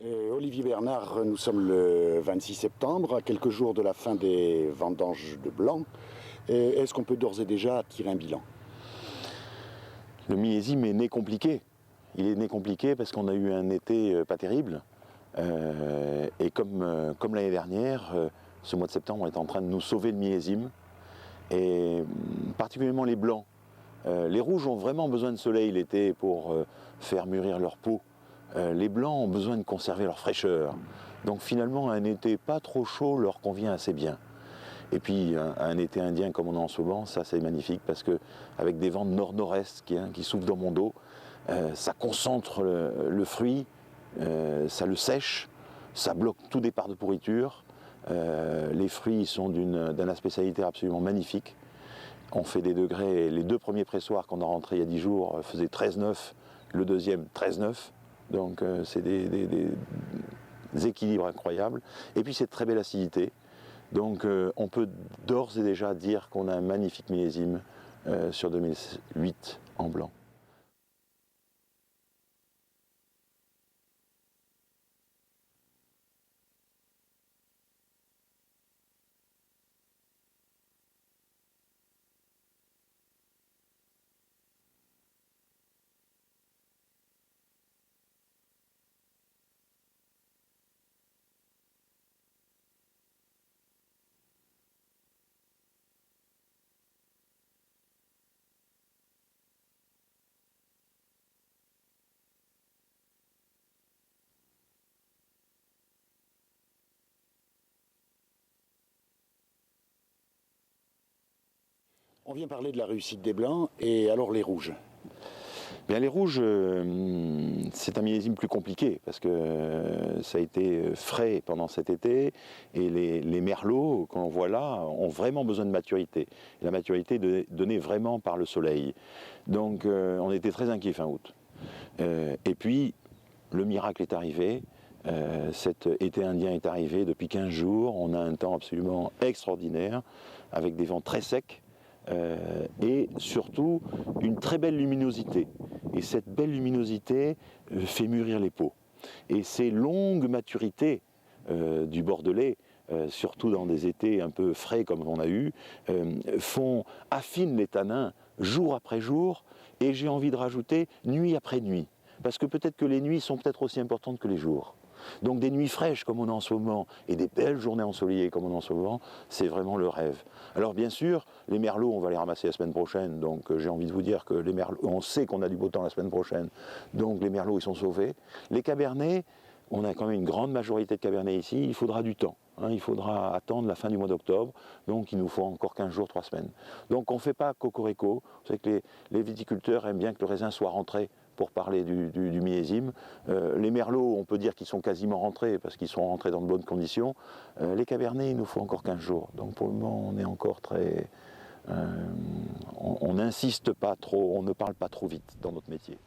Olivier Bernard, nous sommes le 26 septembre, à quelques jours de la fin des vendanges de blanc. Est-ce qu'on peut d'ores et déjà tirer un bilan? Le millésime est né compliqué. Il est né compliqué parce qu'on a eu un été pas terrible. Et comme l'année dernière, ce mois de septembre, on est en train de nous sauver le millésime. Et particulièrement les blancs. Les rouges ont vraiment besoin de soleil l'été pour faire mûrir leur peau. Les blancs ont besoin de conserver leur fraîcheur. Donc finalement, un été pas trop chaud leur convient assez bien. Et puis un été indien comme on a en ce moment, ça c'est magnifique parce que avec des vents de nord-nord-est qui soufflent dans mon dos, ça concentre le fruit, ça le sèche, ça bloque tout départ de pourriture. Les fruits sont d'un aspect sanitaire absolument magnifique. On fait des degrés, les deux premiers pressoirs qu'on a rentrés il y a 10 jours faisaient 13,9, le deuxième 13,9. Donc c'est des équilibres incroyables. Et puis c'est de très belle acidité. Donc on peut d'ores et déjà dire qu'on a un magnifique millésime sur 2008 en blanc. On vient parler de la réussite des blancs, et alors les rouges? Bien, les rouges, c'est un millésime plus compliqué parce que ça a été frais pendant cet été et les merlots qu'on voit là ont vraiment besoin de maturité. Et la maturité est donnée vraiment par le soleil. Donc on était très inquiets fin août. Et puis le miracle est arrivé. Cet été indien est arrivé depuis 15 jours. On a un temps absolument extraordinaire avec des vents très secs. Et surtout une très belle luminosité. Et cette belle luminosité fait mûrir les peaux. Et ces longues maturités du Bordelais, surtout dans des étés un peu frais comme on a eu, affinent les tanins jour après jour, et j'ai envie de rajouter nuit après nuit. Parce que peut-être que les nuits sont peut-être aussi importantes que les jours. Donc des nuits fraîches comme on a en ce moment et des belles journées ensoleillées comme on a en ce moment, c'est vraiment le rêve. Alors bien sûr, les merlots, on va les ramasser la semaine prochaine, donc j'ai envie de vous dire que les merlots, on sait qu'on a du beau temps la semaine prochaine, donc les merlots ils sont sauvés. Les cabernets, on a quand même une grande majorité de cabernets ici, il faudra du temps. Il faudra attendre la fin du mois d'octobre, donc il nous faut encore 15 jours, 3 semaines. Donc on ne fait pas cocorico, vous savez que les viticulteurs aiment bien que le raisin soit rentré pour parler du millésime. Les merlots, on peut dire qu'ils sont quasiment rentrés parce qu'ils sont rentrés dans de bonnes conditions. Les cabernets, il nous faut encore 15 jours. Donc pour le moment, on est encore très... on n'insiste pas trop, on ne parle pas trop vite dans notre métier.